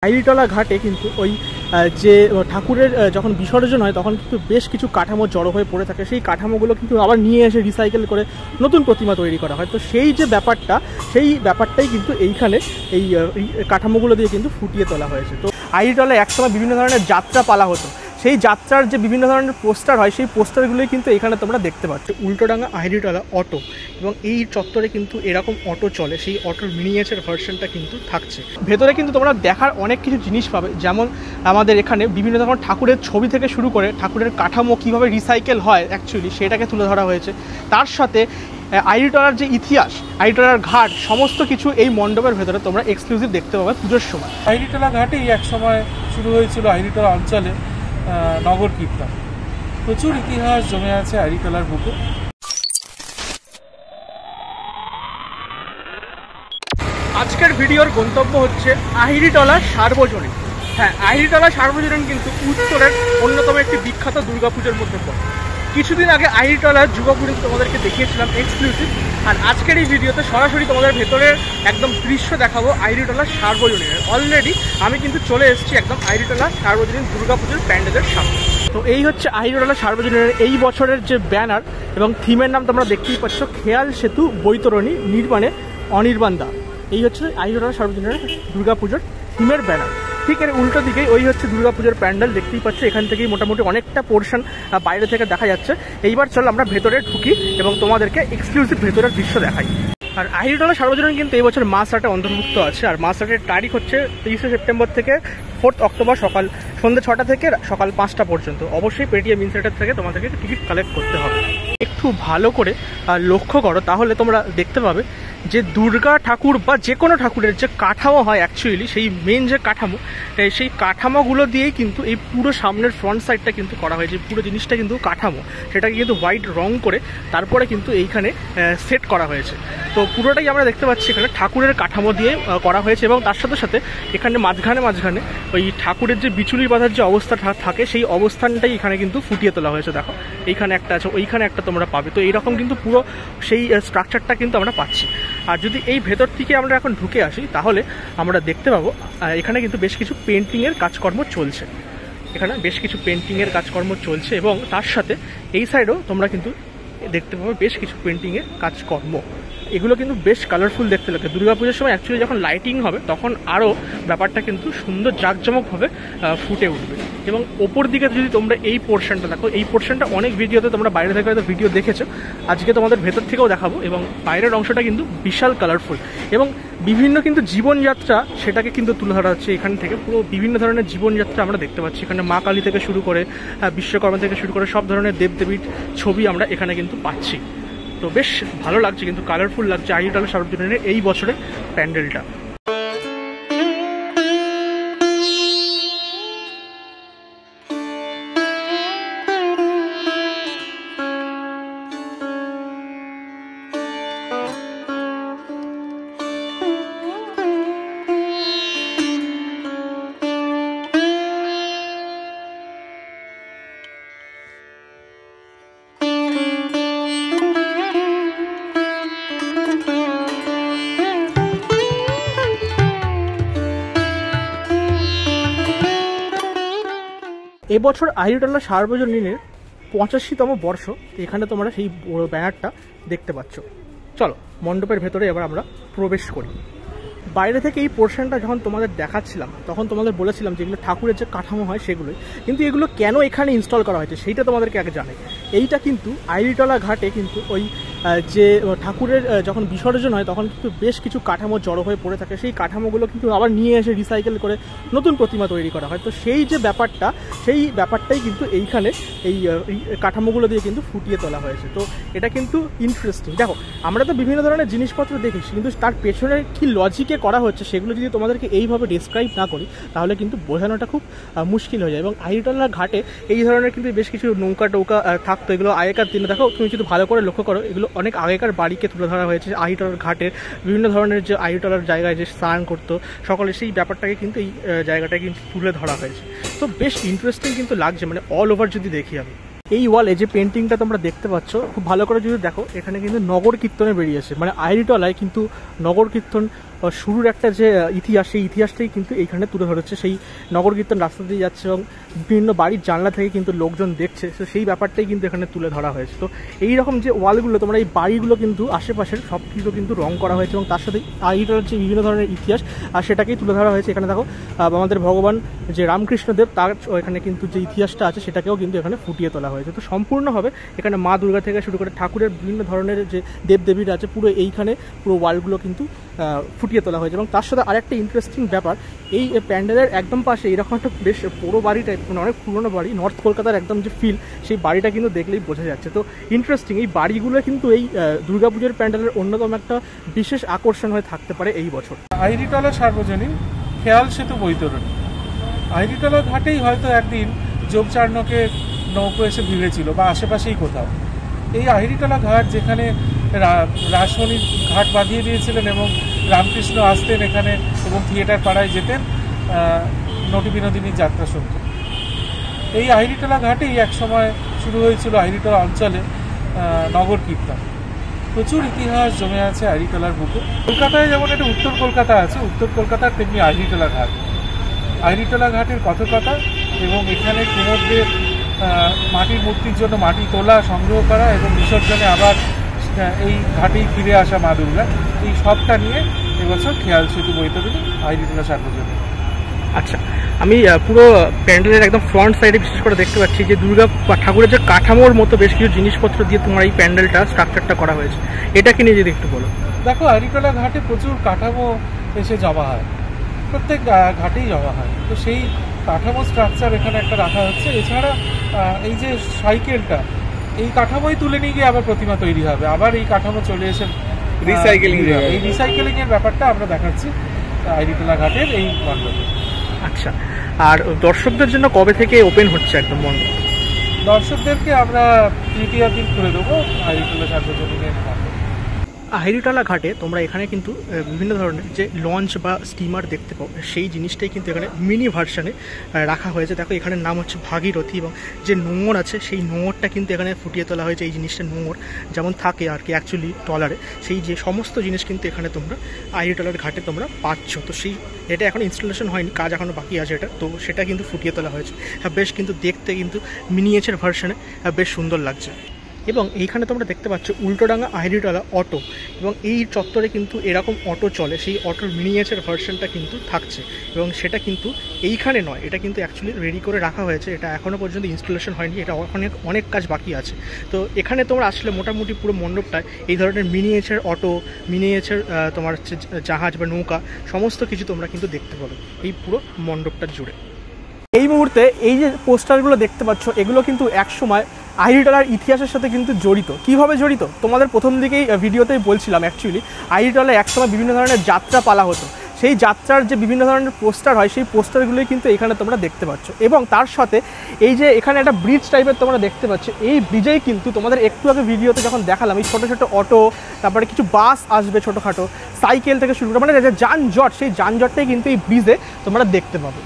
আইরিটলা ঘাটে কিন্তু ওই যে ঠাকুরের যখন বিসর্জন হয় তখন কিন্তু বেশ কিছু কাঠামো জড়ো হয়ে পড়ে থাকে। সেই কাঠামোগুলো কিন্তু আবার নিয়ে এসে রিসাইকেল করে নতুন প্রতিমা তৈরি করা হয়। তো সেই যে ব্যাপারটা, সেই ব্যাপারটাই কিন্তু এইখানে এই কাঠামোগুলো দিয়ে কিন্তু ফুটিয়ে তোলা হয়েছে। তো আইরিটলায় একসময় বিভিন্ন ধরনের যাত্রা পালা হতো, সেই যাত্রার যে বিভিন্ন ধরনের পোস্টার হয় সেই পোস্টারগুলোই কিন্তু এখানে তোমরা দেখতে পাচ্ছ। উল্টোডাঙ্গা আইরিটলা অটো, এবং এই চত্বরে কিন্তু এরকম অটো চলে, সেই অটোর মিনিয়েচার ভার্সনটা কিন্তু থাকছে। ভেতরে কিন্তু তোমরা দেখার অনেক কিছু জিনিস পাবে, যেমন আমাদের এখানে বিভিন্ন ধরনের ঠাকুরের ছবি থেকে শুরু করে ঠাকুরের কাঠামো কীভাবে রিসাইকেল হয় অ্যাকচুয়ালি সেটাকে তুলে ধরা হয়েছে। তার সাথে আইরিটলার যে ইতিহাস, আইরিটলার ঘাট, সমস্ত কিছু এই মণ্ডপের ভেতরে তোমরা এক্সক্লুসিভ দেখতে পাবে পুজোর সময়। আইরিটলা ঘাটেই এক সময় শুরু হয়েছিল আইরিটলা অঞ্চলে নগর কীর্তন। প্রচুর ইতিহাস জমে আছে আইরিটলার বুকে। আজকের ভিডিওর গন্তব্য হচ্ছে আইরিটলা সার্বজনীন। হ্যাঁ, আইরিটলা সার্বজনীন কিন্তু উত্তরের অন্যতম একটি বিখ্যাত দুর্গাপুজোর মধ্যে পড়ে। কিছুদিন আগে আইরিটলার যুবপুরী তোমাদেরকে দেখিয়েছিলাম এক্সক্লুসিভ, আর আজকের এই ভিডিওতে সরাসরি তোমাদের ভেতরের একদম দৃশ্য দেখাবো আইরিটলা সার্বজনীনের। অলরেডি আমি কিন্তু চলে এসেছি একদম আইরিটলা সার্বজনীন দুর্গাপুজোর প্যান্ডেলের সামনে। তো এই হচ্ছে আইরিটলা সার্বজনীনের এই বছরের যে ব্যানার এবং থিমের নাম তোমরা দেখতেই পাচ্ছ, খেয়াল সেতু বৈতরণী নির্মাণে অনির্বাণ দা। এই হচ্ছে আইরিটলা সার্বজনীনের দুর্গাপুজোর থিমের ব্যানার। ঠিক এর উল্টো দিকেই ওই হচ্ছে দুর্গাপুজোর প্যান্ডেল, দেখতেই পাচ্ছ। এখান থেকেই মোটামুটি অনেকটা পোর্শন বাইরে থেকে দেখা যাচ্ছে। এইবার চলো আমরা ভেতরে ঢুকি এবং তোমাদেরকে এক্সক্লুসিভ ভেতরের দৃশ্য দেখাই। আর আইরিটলা সার্বজনীন কিন্তু এই বছর মাস আটে অন্তর্ভুক্ত আছে, আর মাস আটের তারিখ হচ্ছে 30শে সেপ্টেম্বর থেকে 4 অক্টোবর সকাল সন্ধ্যে 6টা থেকে সকাল 5টা পর্যন্ত। অবশ্যই পেটিএম ইনসাইটার থেকে তোমাদেরকে টিকিট কালেক্ট করতে হবে। একটু ভালো করে লক্ষ্য করো, তাহলে তোমরা দেখতে পাবে যে দুর্গা ঠাকুর বা যে কোনো ঠাকুরের যে কাঠামো হয় অ্যাকচুয়ালি, সেই মেন যে কাঠামো, সেই কাঠামোগুলো দিয়েই কিন্তু এই পুরো সামনের ফ্রন্ট সাইডটা কিন্তু করা হয়েছে। পুরো জিনিসটা কিন্তু কাঠামো, সেটাকে কিন্তু হোয়াইট রং করে তারপরে কিন্তু এইখানে সেট করা হয়েছে। তো পুরোটাই আমরা দেখতে পাচ্ছি এখানে ঠাকুরের কাঠামো দিয়ে করা হয়েছে, এবং তার সাথে সাথে এখানে মাঝখানে ওই ঠাকুরের যে বিচুলি বাঁধার যে অবস্থা থাকে সেই অবস্থানটাই এখানে কিন্তু ফুটিয়ে তোলা হয়েছে। দেখো এইখানে একটা আছে, ওইখানে একটা তোমরা পাবে। তো এইরকম কিন্তু পুরো সেই স্ট্রাকচারটা কিন্তু আমরা পাচ্ছি। আর যদি এই ভেতর থেকে আমরা এখন ঢুকে আসি, তাহলে আমরা দেখতে পাবো এখানে কিন্তু বেশ কিছু পেন্টিংয়ের কাজকর্ম চলছে। এখানে বেশ কিছু পেন্টিংয়ের কাজকর্ম চলছে, এবং তার সাথে এই সাইডেও তোমরা কিন্তু দেখতে পাবো বেশ কিছু পেন্টিংয়ের কাজকর্ম। এগুলো কিন্তু বেশ কালারফুল দেখতে লাগে। দুর্গাপুজোর সময় অ্যাকচুয়ালি যখন লাইটিং হবে তখন আরও ব্যাপারটা কিন্তু সুন্দর জাঁকজমকভাবে ফুটে উঠবে। এবং ওপর দিকে যদি তোমরা এই পোর্শনটা দেখো, এই পোর্শনটা অনেক ভিডিওতে তোমরা বাইরে থেকে হয়তো ভিডিও দেখেছো, আজকে তোমাদের ভেতর থেকেও দেখাবো। এবং বাইরের অংশটা কিন্তু বিশাল কালারফুল, এবং বিভিন্ন কিন্তু জীবনযাত্রা সেটাকে কিন্তু তুলে ধরা হচ্ছে এখান থেকে। পুরো বিভিন্ন ধরনের জীবনযাত্রা আমরা দেখতে পাচ্ছি এখানে। মা কালী থেকে শুরু করে বিশ্বকর্মা থেকে শুরু করে সব ধরনের দেবদেবীর ছবি আমরা এখানে কিন্তু পাচ্ছি। তো বেশ ভালো লাগছে, কিন্তু কালারফুল লাগছে আইরিটলা সার্বজনীনের এই বছরের প্যান্ডেলটা। এবছর আইরিটলা সার্বজনীনের 85তম বর্ষ। এখানে তোমরা সেই ব্যানারটা দেখতে পাচ্ছ। চলো মণ্ডপের ভেতরে এবার আমরা প্রবেশ করি। বাইরে থেকে এই পোর্শনটা যখন তোমাদের দেখাচ্ছিলাম তখন তোমাদের বলেছিলাম যে এগুলো ঠাকুরের যে কাঠামো হয় সেগুলোই, কিন্তু এগুলো কেন এখানে ইনস্টল করা হয়েছে সেইটা তোমাদেরকে আগে জানাই। এইটা কিন্তু আইরিটলা ঘাটে কিন্তু ওই যে ঠাকুরের যখন বিসর্জন হয় তখন কিন্তু বেশ কিছু কাঠামো জড়ো হয়ে পড়ে থাকে। সেই কাঠামোগুলো কিন্তু আবার নিয়ে এসে রিসাইকেল করে নতুন প্রতিমা তৈরি করা হয়। তো সেই যে ব্যাপারটা, সেই ব্যাপারটাই কিন্তু এইখানে এই কাঠামোগুলো দিয়ে কিন্তু ফুটিয়ে তোলা হয়েছে। তো এটা কিন্তু ইন্টারেস্টিং। দেখো, আমরা তো বিভিন্ন ধরনের জিনিসপত্র দেখেছি, কিন্তু তার পেছনে কি লজিকে করা হচ্ছে সেগুলো যদি তোমাদেরকে এইভাবে ডিসক্রাইব না করি তাহলে কিন্তু বোঝানোটা খুব মুশকিল হয়ে যায়। এবং আইরিটলা ঘাটে এই ধরনের কিন্তু বেশ কিছু নৌকা টৌকা থাকতো। এগুলো আগেকার দিনে, দেখো তুমি যদি ভালো করে লক্ষ্য করো, এগুলো অনেক আগেকার বাড়িকে তুলে ধরা হয়েছে। আইরিটলার ঘাটের বিভিন্ন ধরনের যে আইরিটলার জায়গায় যে স্নান করতো সকলে, সেই ব্যাপারটাকে কিন্তু এই জায়গাটায় কিন্তু তুলে ধরা হয়েছে। তো বেশ ইন্টারেস্টিং কিন্তু লাগছে, মানে অল ওভার যদি দেখি আমি। এই ওয়ালে যে পেন্টিংটা তোমরা দেখতে পাচ্ছ, খুব ভালো করে যদি দেখো, এখানে কিন্তু নগর কীর্তনে বেরিয়েছে। মানে আইরিটলায় কিন্তু নগর কীর্তন শুরুর একটা যে ইতিহাস, সেই ইতিহাসটাই কিন্তু এইখানে তুলে ধরেছে। সেই নগর কীর্তন রাস্তা দিয়ে যাচ্ছে এবং বিভিন্ন বাড়ির জানলা থেকে কিন্তু লোকজন দেখছে, তো সেই ব্যাপারটাই কিন্তু এখানে তুলে ধরা হয়েছে। তো এইরকম যে ওয়ালগুলো, তোমরা এই বাড়িগুলো কিন্তু আশেপাশের সব কিছু কিন্তু রং করা হয়েছে এবং তার সাথে আইরিটোলার যে বিভিন্ন ধরনের ইতিহাস আর সেটাকেই তুলে ধরা হয়েছে। এখানে দেখো আমাদের ভগবান যে রামকৃষ্ণদেব, তার এখানে কিন্তু যে ইতিহাসটা আছে সেটাকেও কিন্তু এখানে ফুটিয়ে তোলা হয়েছে। তো সম্পূর্ণভাবে এখানে মা দুর্গা থেকে শুরু করে ঠাকুরের বিভিন্ন ধরনের যে দেবদেবীরা আছে পুরো এইখানে পুরো ওয়ালগুলো কিন্তু ফুটিয়ে তোলা হয়েছে। এবং তার সাথে আরেকটা ইন্টারেস্টিং ব্যাপার, এই প্যান্ডেলের একদম পাশে এরকম একটা বেশ বড় বাড়ি টাইপ, মানে অনেক পুরোনো বাড়ি, নর্থ কলকাতার একদম যে ফিল, সেই বাড়িটা কিন্তু দেখলেই বোঝা যাচ্ছে। তো ইন্টারেস্টিং, এই বাড়িগুলো কিন্তু এই দুর্গাপুজোর প্যান্ডেলের অন্যতম একটা বিশেষ আকর্ষণ হয়ে থাকতে পারে এই বছর। আইরিটলা সার্বজনীন খেয়াল সেতু বৈতরণী। আইরিটলা ঘাটেই হয়তো একদিন যোগচার্ণকে নৌকো এসে ভিড়েছিল বা আশেপাশেই কোথাও। এই আইরিটলা ঘাট যেখানে রাসমণির ঘাট বাঁধিয়ে দিয়েছিলেন এবং রামকৃষ্ণ আসতেন এখানে এবং থিয়েটার পাড়ায় যেতেন নটি বিনোদিনীর যাত্রা শুনতেন। এই আইরিটলা ঘাটেই একসময় শুরু হয়েছিল আইরিটলা অঞ্চলে নগর কীর্তন। প্রচুর ইতিহাস জমে আছে আইরিটলার বুকে। কলকাতায় যেমন একটা উত্তর কলকাতা আছে, উত্তর কলকাতার তেমনি আইরিটলা ঘাট। আইরিটলা ঘাটের কথকতা এবং এখানে কুমোরদের মাটির মূর্তির জন্য মাটি তোলা, সংগ্রহ করা এবং বিসর্জনে আবার এই ঘাটেই ফিরে আসা মা দুর্গা, এই সবটা নিয়ে এবছর খেয়াল সেতু বৈতরণী আইরিটলা সার্বজনীন। আচ্ছা, আমি পুরো প্যান্ডেলের একদম ফ্রন্ট সাইডে বিশেষ করে দেখতে পাচ্ছি যে দুর্গা ঠাকুরের যে কাঠামোর মতো বেশ কিছু জিনিসপত্র দিয়ে তোমার এই প্যান্ডেলটা স্ট্রাকচারটা করা হয়েছে, এটাকে নিয়ে যদি একটু বলো। দেখো, আইরিটলা ঘাটে প্রচুর কাঠামো এসে জমা হয়, প্রত্যেক ঘাটেই জমা হয়। তো সেই কাঠামো স্ট্রাকচার এখানে একটা রাখা হচ্ছে। এছাড়া এই যে সাইকেলটা, এই কাঠামোই তুলে নিয়ে গিয়ে আবার প্রতিমা তৈরি হবে, আবার এই কাঠামো চলে এসে রিসাইকেলিং, এই রিসাইকেলিং এর ব্যাপারটা আমরা দেখাচ্ছি আইরিটলা ঘাটের এই মণ্ডপে। আচ্ছা, আর দর্শকদের জন্য কবে থেকে ওপেন হচ্ছে একদম মণ্ডপ? দর্শকদেরকে আমরা তৃতীয় দিন খুলে দেবো আইরিটলা সার্বজনীনের মণ্ডপ। আইরিটলা ঘাটে তোমরা এখানে কিন্তু বিভিন্ন ধরনের যে লঞ্চ বা স্টিমার দেখতে পাও, সেই জিনিসটাই কিন্তু এখানে মিনি ভার্সানে রাখা হয়েছে। দেখো, এখানের নাম হচ্ছে ভাগীরথী এবং যে নোঙর আছে সেই নোঙরটা কিন্তু এখানে ফুটিয়ে তোলা হয়েছে। এই জিনিসটা নোঙর যেমন থাকে আর কি অ্যাকচুয়ালি ট্রলারে, সেই যে সমস্ত জিনিস কিন্তু এখানে তোমরা আইরিটলার ঘাটে তোমরা পাচ্ছ। তো সেই এটা এখন ইনস্টলেশন হয়নি, কাজ এখনও বাকি আছে এটা, তো সেটা কিন্তু ফুটিয়ে তোলা হয়েছে। হ্যাঁ, বেশ কিন্তু দেখতে কিন্তু মিনিয়েচার ভার্সানে বেশ সুন্দর লাগছে। এবং এইখানে তোমরা দেখতে পাচ্ছ উল্টোডাঙ্গা আইরিটলা অটো, এবং এই চত্বরে কিন্তু এরকম অটো চলে, সেই অটোর মিনিয়েচার ভার্সনটা কিন্তু থাকছে এবং সেটা কিন্তু এইখানে নয়, এটা কিন্তু অ্যাকচুয়ালি রেডি করে রাখা হয়েছে। এটা এখনও পর্যন্ত ইনস্টলেশন হয়নি, এটা অনেক কাজ বাকি আছে। তো এখানে তোমরা আসলে মোটামুটি পুরো মণ্ডপটায় এই ধরনের মিনিয়েচার অটো, মিনিয়েচার তোমার হচ্ছে জাহাজ বা নৌকা, সমস্ত কিছু তোমরা কিন্তু দেখতে পাবে এই পুরো মণ্ডপটা জুড়ে। এই মুহূর্তে এই যে পোস্টারগুলো দেখতে পাচ্ছ, এগুলো কিন্তু একসময় আইরিটলার ইতিহাসের সাথে কিন্তু জড়িত। কিভাবে জড়িত তোমাদের প্রথম দিকেই ভিডিওতেই বলছিলাম। অ্যাকচুয়ালি আইরিটলায় একসময় বিভিন্ন ধরনের যাত্রা পালা হতো, সেই যাত্রার যে বিভিন্ন ধরনের পোস্টার হয়, সেই পোস্টারগুলোই কিন্তু এখানে তোমরা দেখতে পাচ্ছ। এবং তার সাথে এই যে এখানে একটা ব্রিজ টাইপের তোমরা দেখতে পাচ্ছ, এই ব্রিজেই কিন্তু তোমাদের একটু আগে ভিডিওতে যখন দেখালাম, এই ছোটো ছোটো অটো, তারপরে কিছু বাস আসবে ছোটোখাটো, সাইকেল থেকে শুরু করে মানে যে যানজট, সেই যানজটটাই কিন্তু এই ব্রিজে তোমরা দেখতে পাবে।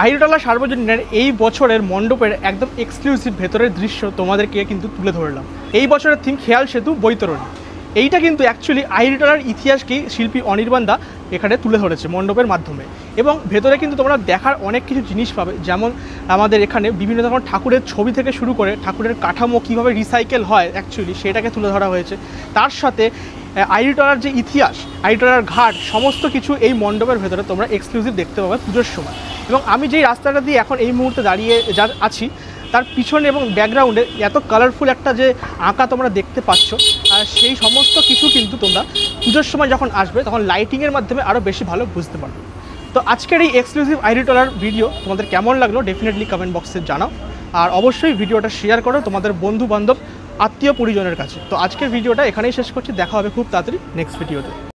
আইরিটলা সার্বজনীনের এই বছরের মণ্ডপের একদম এক্সক্লুসিভ ভেতরের দৃশ্য তোমাদেরকে কিন্তু তুলে ধরলাম। এই বছরের থিম খেয়াল সেতু বৈতরণী। এইটা কিন্তু অ্যাকচুয়ালি আইরিটলার ইতিহাসকেই শিল্পী অনির্বাণ দা এখানে তুলে ধরেছে মণ্ডপের মাধ্যমে। এবং ভেতরে কিন্তু তোমরা দেখার অনেক কিছু জিনিস পাবে, যেমন আমাদের এখানে বিভিন্ন ধরনের ঠাকুরের ছবি থেকে শুরু করে ঠাকুরের কাঠামো কীভাবে রিসাইকেল হয় অ্যাকচুয়ালি সেটাকে তুলে ধরা হয়েছে। তার সাথে আইরিটলার যে ইতিহাস, আইরিটলার ঘাট, সমস্ত কিছু এই মণ্ডপের ভেতরে তোমরা এক্সক্লুসিভ দেখতে পাবে পুজোর সময়। এবং আমি যেই রাস্তাটা দিয়ে এখন এই মুহূর্তে দাঁড়িয়ে আছি, তার পিছনে এবং ব্যাকগ্রাউন্ডে এত কালারফুল একটা যে আঁকা তোমরা দেখতে পাচ্ছ, আর সেই সমস্ত কিছু কিন্তু তোমরা পুজোর সময় যখন আসবে তখন লাইটিংয়ের মাধ্যমে আরও বেশি ভালো বুঝতে পারবে। তো আজকের এই এক্সক্লুসিভ আইরিটলার ভিডিও তোমাদের কেমন লাগলো ডেফিনেটলি কমেন্ট বক্সে জানাও, আর অবশ্যই ভিডিওটা শেয়ার করো তোমাদের বন্ধু বান্ধব আত্মীয় পরিজনের কাছে। তো আজকের ভিডিওটা এখানেই শেষ করছি, দেখা হবে খুব তাড়াতাড়ি নেক্সট ভিডিওতে।